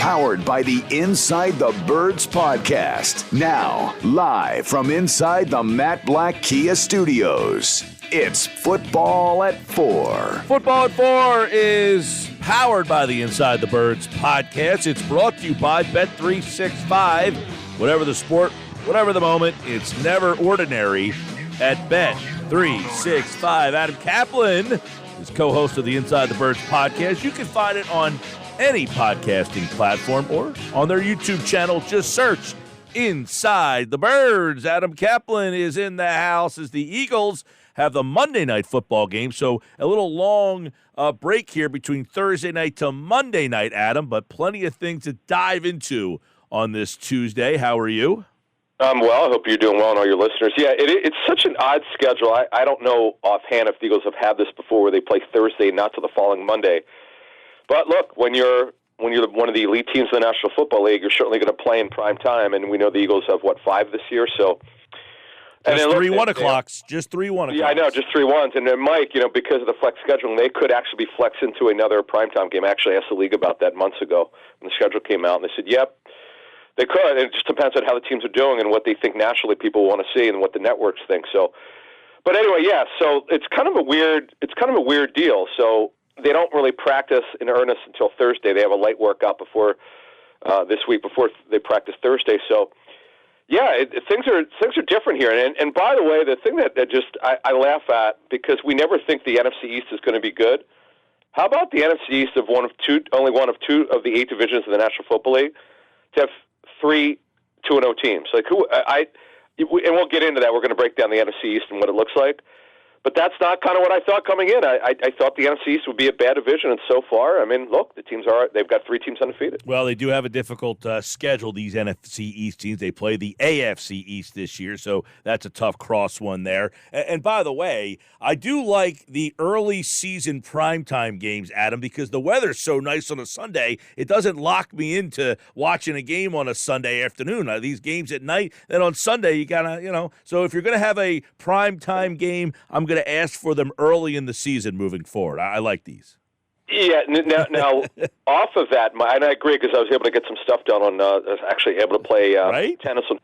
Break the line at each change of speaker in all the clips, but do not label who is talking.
powered by the Inside the Birds podcast. Now, live from inside the Matt Black Kia Studios, it's Football at 4.
Football at 4 is powered by the Inside the Birds podcast. It's brought to you by Bet365. Whatever the sport, whatever the moment, it's never ordinary at Bet365. Adam Caplan is co-host of the Inside the Birds podcast. You can find it on any podcasting platform or on their YouTube channel. Just search Inside the Birds. Adam Caplan is in the house as the Eagles have the Monday night football game. So a little long break here between Thursday night to Monday night, Adam, but plenty of things to dive into on this Tuesday. How are you?
Well, I hope you're doing well and all your listeners. Yeah, it's such an odd schedule. I don't know offhand if the Eagles have had this before where they play Thursday, not till the following Monday. But look, when you're one of the elite teams in the National Football League, you're certainly going to play in prime time. And we know the Eagles have, 5 this year? So,
just 3 1 o'clocks. Just 3 1 o'clocks.
Yeah, I know, just 3 1s. And then, Mike, because of the flex scheduling, they could actually be flexed into another primetime game. I actually asked the league about that months ago when the schedule came out, and they said, yep, they could. And it just depends on how the teams are doing and what they think nationally people want to see and what the networks think. So, but anyway, yeah. So it's kind of a weird deal. So they don't really practice in earnest until Thursday. They have a light workout before this week before they practice Thursday. So. Yeah, things are different here. And by the way, the thing that just I laugh at, because we never think the NFC East is going to be good. How about the NFC East of only one of two of the 8 divisions of the National Football League to have 3 2-0 teams? Like and we'll get into that. We're going to break down the NFC East and what it looks like. But that's not kind of what I thought coming in. I thought the NFC East would be a bad division, and so far, I mean, look, the teams they've got 3 teams undefeated.
Well, they do have a difficult schedule, these NFC East teams. They play the AFC East this year, so that's a tough cross one there. And by the way, I do like the early season primetime games, Adam, because the weather's so nice on a Sunday, it doesn't lock me into watching a game on a Sunday afternoon. These games at night, then on Sunday, you got to, so if you're going to have a primetime game, I'm going to ask for them early in the season moving forward. I like these.
Yeah. Now off of that, and I agree because I was able to get some stuff done on. I was actually able to play tennis on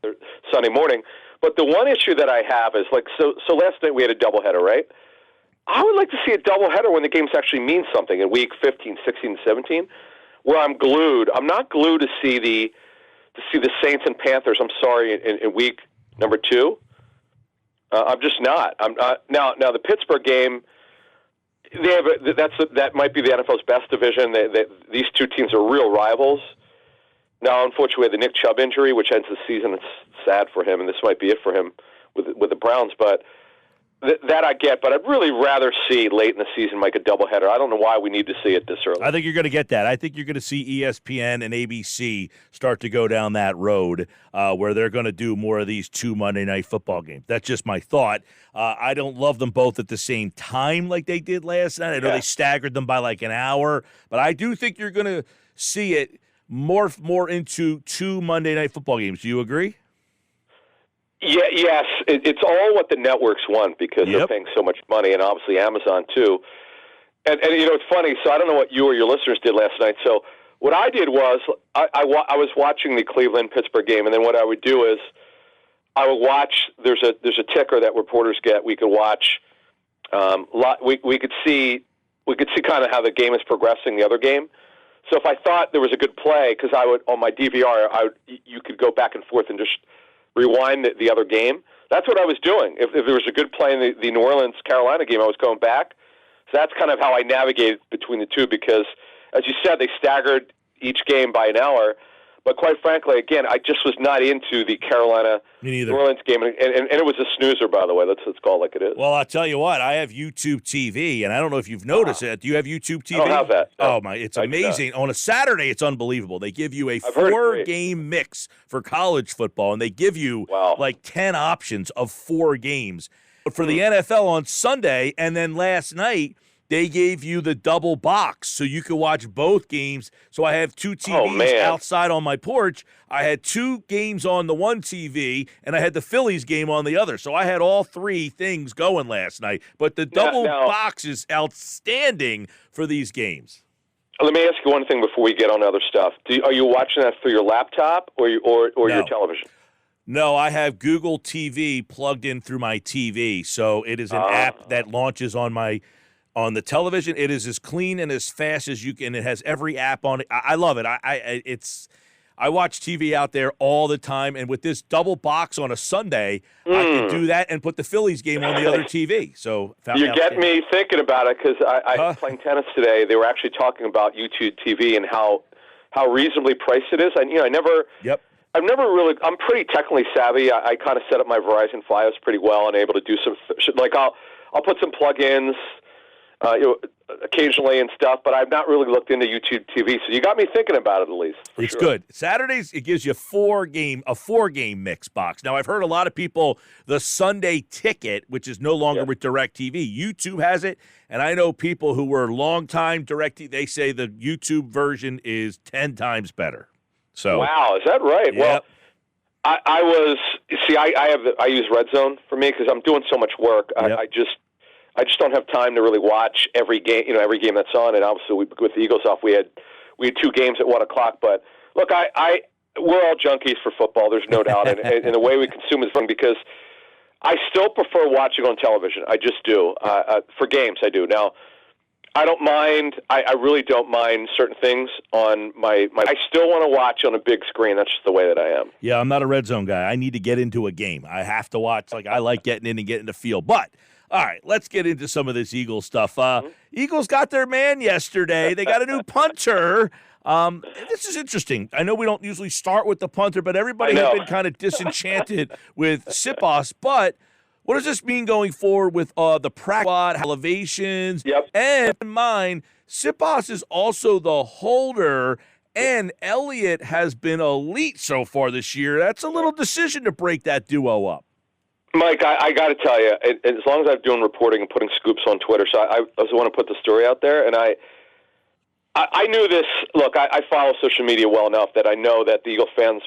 Sunday morning. But the one issue that I have is so last night we had a doubleheader, right? I would like to see a doubleheader when the games actually mean something in week 15, 16, 17, where I'm glued. I'm not glued to see the Saints and Panthers. I'm sorry, in week number 2. I'm just not. I'm not. Now the Pittsburgh game, that might be the NFL's best division. These two teams are real rivals. Now, unfortunately, we had the Nick Chubb injury, which ends the season. It's sad for him, and this might be it for him with the Browns. But that I get. But I'd really rather see late in the season, Mike, a doubleheader. I don't know why we need to see it this early.
I think you're going to get that. I think you're going to see ESPN and ABC start to go down that road where they're going to do more of these 2 Monday Night Football games. That's just my thought. I don't love them both at the same time like they did last night. I know they staggered them by an hour, but I do think you're going to see it morph more into 2 Monday Night Football games. Do you agree?
Yeah, yes. It's all what the networks want because they're paying so much money, and obviously Amazon too. And it's funny. So I don't know what you or your listeners did last night. So what I did was I was watching the Cleveland-Pittsburgh game, and then what I would do is I would watch. There's a ticker that reporters get. We could watch. We could see kind of how the game is progressing. The other game. So if I thought there was a good play, because I would on my DVR, you could go back and forth and just rewind the other game. That's what I was doing. If there was a good play in the New Orleans-Carolina game, I was going back. So that's kind of how I navigated between the two because, as you said, they staggered each game by an hour. But quite frankly, again, I just was not into the Carolina-New Orleans game. And it was a snoozer, by the way. Let's call it like it is.
Well, I'll tell you what. I have YouTube TV, and I don't know if you've noticed it. Do you have YouTube TV?
I don't have that. No.
Oh, my. It's amazing. On a Saturday, it's unbelievable. They give you a 4-game mix for college football, and they give you 10 options of 4 games. But for the NFL on Sunday, and then last night, they gave you the double box so you could watch both games. So I have 2 TVs outside on my porch. I had 2 games on the one TV, and I had the Phillies game on the other. So I had all 3 things going last night. But the double box is outstanding for these games.
Let me ask you one thing before we get on to other stuff. Are you watching that through your laptop or your television?
No, I have Google TV plugged in through my TV, so it is an app that launches on the television. It is as clean and as fast as you can. It has every app on it. I love it. I watch TV out there all the time, and with this double box on a Sunday, I can do that and put the Phillies game on the other TV. So
you get me thinking about it because I playing tennis today. They were actually talking about YouTube TV and how reasonably priced it is. I'm pretty technically savvy. I kind of set up my Verizon Fios pretty well and able to do some like I'll put some plugins. Occasionally and stuff, but I've not really looked into YouTube TV. So you got me thinking about it at least.
It's good. Saturdays, it gives you a four-game mix box. Now, I've heard a lot of people, the Sunday Ticket, which is no longer with DirecTV, YouTube has it, and I know people who were longtime DirecTV, they say the YouTube version is 10 times better. So,
wow, is that right?
Yep.
Well, I use RedZone for me because I'm doing so much work.
Yep.
I just don't have time to really watch every game that's on. And obviously, with the Eagles off, we had 2 games at 1:00. But look, we're all junkies for football. There's no doubt, and the way we consume is fun because I still prefer watching on television. I just do for games. I do now. I don't mind. I really don't mind certain things on my. I still want to watch on a big screen. That's just the way that I am.
Yeah, I'm not a RedZone guy. I need to get into a game. I have to watch. Like I like getting in and getting the feel, but. All right, let's get into some of this Eagles stuff. Eagles got their man yesterday. They got a new punter. This is interesting. I know we don't usually start with the punter, but everybody has been kind of disenchanted with Siposs. But what does this mean going forward with the practice elevations?
Yep.
And mine, Siposs is also the holder, and Elliott has been elite so far this year. That's a little decision to break that duo up.
Mike, I got to tell you, as long as I'm doing reporting and putting scoops on Twitter, so I just want to put the story out there, and I knew this. Look, I follow social media well enough that I know that the Eagle fans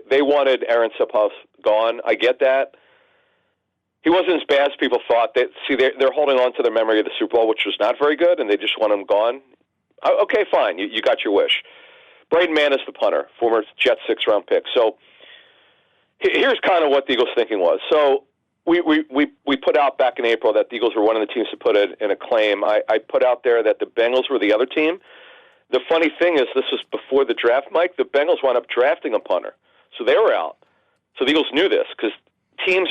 they wanted Aaron Siposs gone. I get that. He wasn't as bad as people thought. They're holding on to the memory of the Super Bowl, which was not very good, and they just want him gone. Okay, fine. You got your wish. Braden Mann is the punter, former Jets 6th-round pick. So here's kind of what the Eagles' thinking was. So we put out back in April that the Eagles were one of the teams to put it in a claim. I put out there that the Bengals were the other team. The funny thing is, this was before the draft, Mike. The Bengals wound up drafting a punter, so they were out. So the Eagles knew this because teams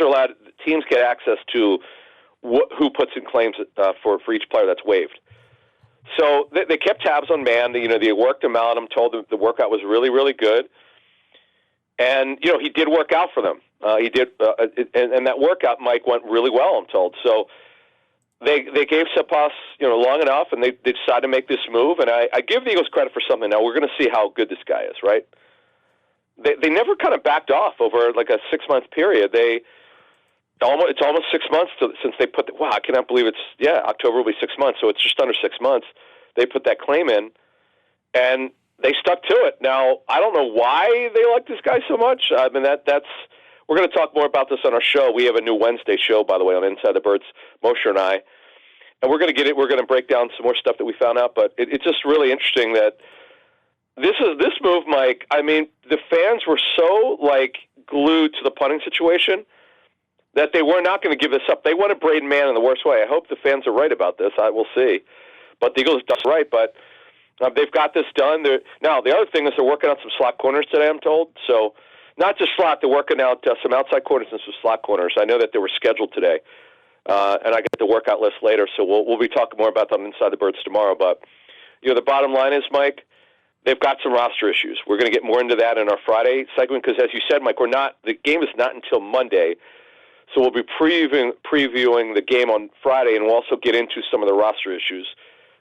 get access to who puts in claims for each player that's waived. So they kept tabs on Mann. They worked him out. I'm told the workout was really, really good. And, he did work out for them. He did, and that workout, Mike, went really well, I'm told. So they gave Siposs, long enough, and they decided to make this move. And I give the Eagles credit for something. Now, we're going to see how good this guy is, right? They never kind of backed off over, like, a 6-month period. It's almost 6 months since they put I cannot believe October will be 6 months, so it's just under 6 months. They put that claim in, and they stuck to it. Now, I don't know why they like this guy so much. I mean, that's we're going to talk more about this on our show. We have a new Wednesday show, by the way, on Inside the Birds, Mosher and I, and we're going to get it. We're going to break down some more stuff that we found out, but it's just really interesting that this move, Mike. I mean, the fans were so glued to the punting situation that they were not going to give this up. They wanted Braden Mann in the worst way. I hope the fans are right about this. I will see, but the Eagles done right, but. They've got this done. Now, the other thing is they're working on some slot corners today, I'm told. So not just slot, they're working out some outside corners and some slot corners. I know that they were scheduled today, and I get the workout list later, so we'll be talking more about them Inside the Birds tomorrow. But, the bottom line is, Mike, they've got some roster issues. We're going to get more into that in our Friday segment because, as you said, Mike, the game is not until Monday. So we'll be previewing the game on Friday, and we'll also get into some of the roster issues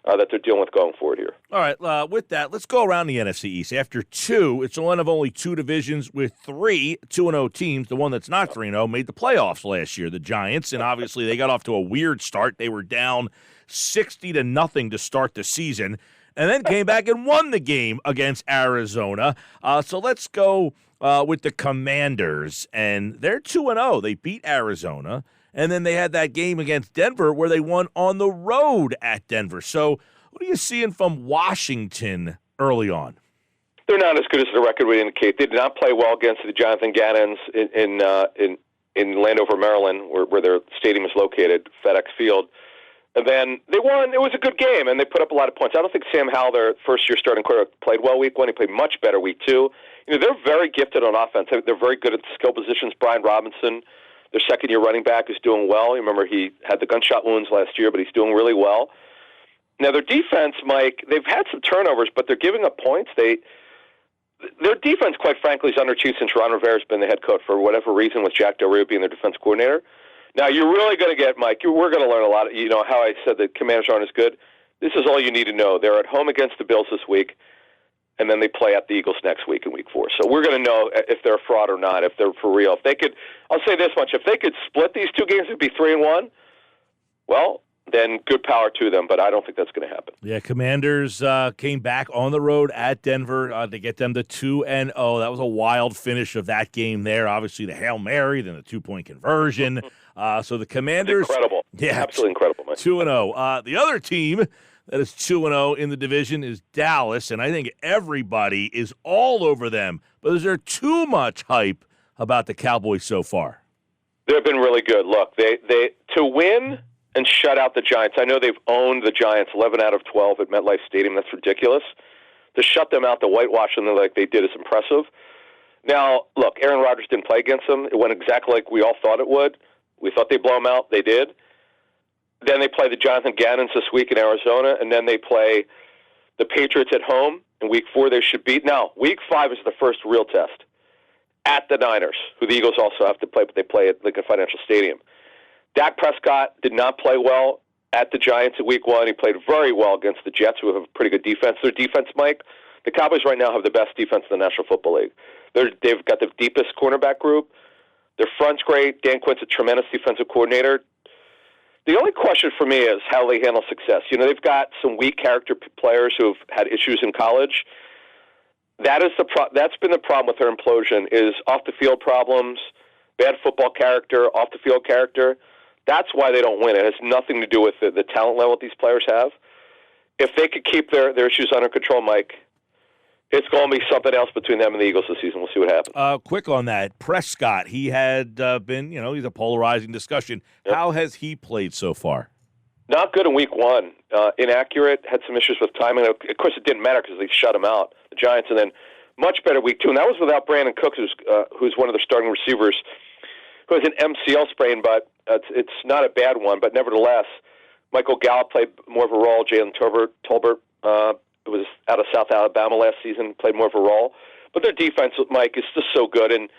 that they're dealing with going forward here.
All right, with that, let's go around the NFC East. After 2, it's one of only 2 divisions with 3 2-0 teams. The one that's not 3-0 made the playoffs last year, the Giants, and obviously they got off to a weird start. They were down 60-0 to start the season, and then came back and won the game against Arizona. So let's go with the Commanders, and they're 2-0. They beat Arizona. And then they had that game against Denver where they won on the road at Denver. So What are you seeing from Washington early on?
They're not as good as the record would indicate. They did not play well against the Jonathan Gannons in Landover, Maryland, where their stadium is located, FedEx Field. And then they won. It was a good game, and they put up a lot of points. I don't think Sam Howell, their first-year starting quarterback, played well week one. He played much better week two. They're very gifted on offense. They're very good at the skill positions. Brian Robinson, their second-year running back, is doing well. You remember he had the gunshot wounds last year, but he's doing really well. Now, their defense, Mike, they've had some turnovers, but they're giving up points. Their defense, quite frankly, is underachieved since Ron Rivera's been the head coach for whatever reason, with Jack Del Rio being their defense coordinator. Now, you're really going to get, Mike, we're going to learn a lot. How I said the Commanders aren't as good. This is all you need to know. They're at home against the Bills this week, and then they play at the Eagles next week in week 4. So we're going to know if they're a fraud or not, if they're for real. If they could, I'll say this much, if they could split these two games, it'd be 3-1. Well, then good power to them, but I don't think that's going to happen.
Yeah, Commanders came back on the road at Denver to get them to 2-0. That was a wild finish of that game there. Obviously, the Hail Mary, then the 2-point conversion. So the Commanders,
incredible,
absolutely
incredible, Mike.
2-0. The other team that is 2-0 in the division is Dallas, and I think everybody is all over them. But is there too much hype about the Cowboys so far?
They've been really good. Look, they to win and shut out the Giants. I know they've owned the Giants 11 out of 12 at MetLife Stadium. That's ridiculous. To shut them out, to whitewash them like they did is impressive. Now, look, Aaron Rodgers didn't play against them. It went exactly like we all thought it would. We thought they'd blow them out. They did. Then they play the Jonathan Gannons this week in Arizona, and then they play the Patriots at home. In week 4, they should beat. Now, week 5 is the first real test at the Niners, who the Eagles also have to play, but they play at Lincoln Financial Stadium. Dak Prescott did not play well at the Giants in week 1. He played very well against the Jets, who have a pretty good defense. Their defense, Mike, the Cowboys right now have the best defense in the National Football League. They've got the deepest cornerback group. Their front's great. Dan Quinn's a tremendous defensive coordinator. The only question for me is how they handle success. They've got some weak character players who have had issues in college. That's been the problem with their implosion, is off-the-field problems, bad football character, off-the-field character. That's why they don't win. It has nothing to do with the talent level these players have. If they could keep their issues under control, Mike, it's going to be something else between them and the Eagles this season. We'll see what happens.
Quick on that. Prescott, he had been, he's a polarizing discussion. Yep. How has he played so far?
Not good in week 1. Inaccurate, had some issues with timing. Of course, it didn't matter because they shut him out, the Giants, and then much better week 2. And that was without Brandon Cooks, who's one of their starting receivers, who has an MCL sprain, but it's not a bad one. But nevertheless, Michael Gallup played more of a role. Jalen Tolbert was out of South Alabama last season, played more of a role. But their defense, Mike, is just so good. And,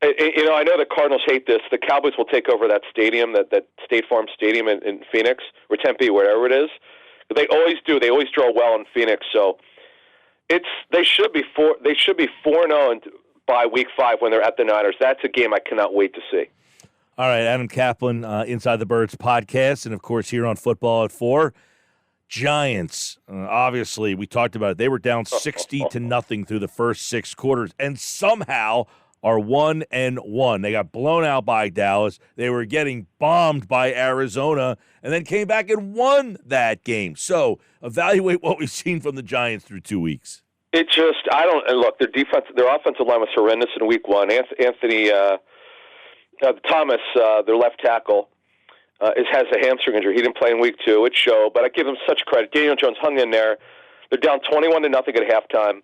I know the Cardinals hate this. The Cowboys will take over that stadium, that State Farm Stadium in Phoenix, or Tempe, wherever it is. But they always do. They always draw well in Phoenix. So they should be 4-0 by week 5 when they're at the Niners. That's a game I cannot wait to see.
All right, Adam Caplan, Inside the Birds podcast, and, of course, here on Football at 4. Giants, obviously, we talked about it. They were down 60-0 through the first 6 quarters, and somehow are 1-1. They got blown out by Dallas. They were getting bombed by Arizona, and then came back and won that game. So, evaluate what we've seen from the Giants through 2 weeks.
It just, look, their offensive line was horrendous in week 1. Anthony Thomas, their left tackle, has a hamstring injury. He didn't play in week 2. It showed, but I give him such credit. Daniel Jones hung in there. They're down 21-0 at halftime,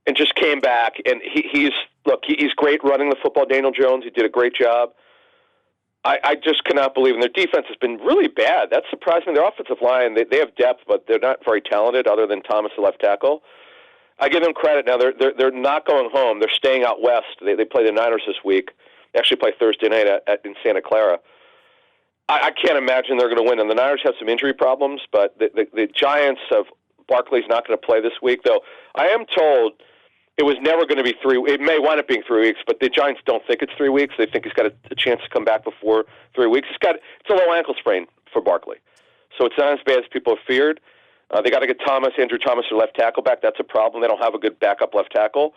and just came back. And he's great running the football. Daniel Jones, he did a great job. I just cannot believe, and their defense has been really bad. That's surprising. Their offensive line, they have depth, but they're not very talented, other than Thomas, the left tackle. I give them credit. Now they're not going home. They're staying out west. They play the Niners this week. They actually play Thursday night in Santa Clara. I can't imagine they're going to win. And the Niners have some injury problems, but the Giants have Barkley's not going to play this week. Though I am told it was never going to be 3. It may wind up being 3 weeks, but the Giants don't think it's 3 weeks. They think he's got a chance to come back before 3 weeks. It's a low ankle sprain for Barkley, so it's not as bad as people have feared. They got to get Andrew Thomas, their left tackle, back. That's a problem. They don't have a good backup left tackle.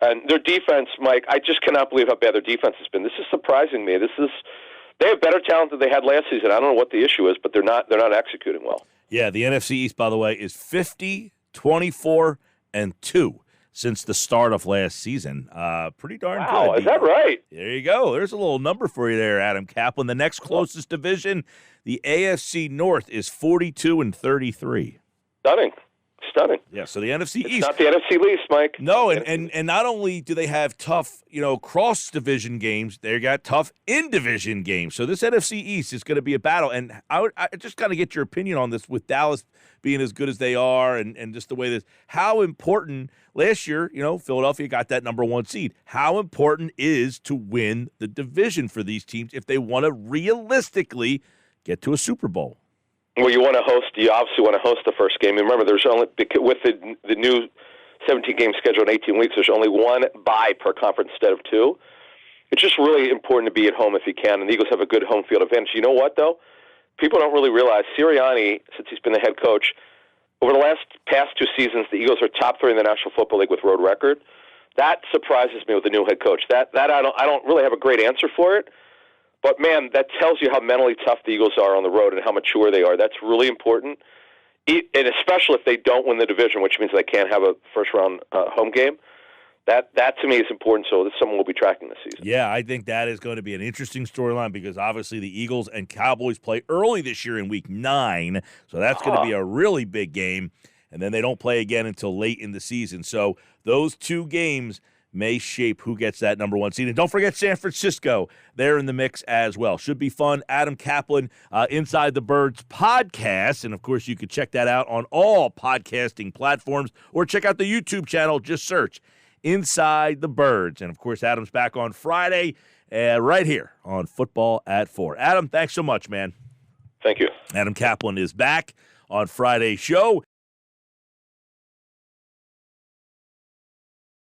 And their defense, Mike, I just cannot believe how bad their defense has been. This is surprising me. They have better talent than they had last season. I don't know what the issue is, but they're not executing well.
Yeah, the NFC East, by the way, is 50-24-2 since the start of last season. Pretty darn good.
Wow, is that right?
There you go. There's a little number for you there, Adam Caplan. The next closest division, the AFC North, is 42-33.
Stunning.
Yeah, so the NFC East.
It's not the NFC East, Mike.
No, and not only do they have tough, cross-division games, they got tough in-division games. So this NFC East is going to be a battle. And I just kind of get your opinion on this with Dallas being as good as they are and just the way this. How important, last year, Philadelphia got that number 1 seed. How important is to win the division for these teams if they want to realistically get to a Super Bowl?
Well, you obviously want to host the first game. And remember, there's only, with the new 17-game schedule in 18 weeks, there's only 1 bye per conference instead of 2. It's just really important to be at home if you can, and the Eagles have a good home field advantage. You know what, though? People don't really realize Sirianni, since he's been the head coach, over the past 2 seasons, the Eagles are top 3 in the National Football League with road record. That surprises me with the new head coach. That I don't really have a great answer for it. But, man, that tells you how mentally tough the Eagles are on the road and how mature they are. That's really important, and especially if they don't win the division, which means they can't have a first-round home game. That to me, is important, so that's something we'll be tracking this season.
Yeah, I think that is going to be an interesting storyline because, obviously, the Eagles and Cowboys play early this year in Week 9, so that's going to be a really big game, and then they don't play again until late in the season. So those 2 games may shape who gets that number 1 seed. And don't forget San Francisco. They're in the mix as well. Should be fun. Adam Caplan, Inside the Birds podcast. And, of course, you can check that out on all podcasting platforms or check out the YouTube channel. Just search Inside the Birds. And, of course, Adam's back on Friday right here on Football at 4. Adam, thanks so much, man.
Thank you.
Adam Caplan is back on Friday's show.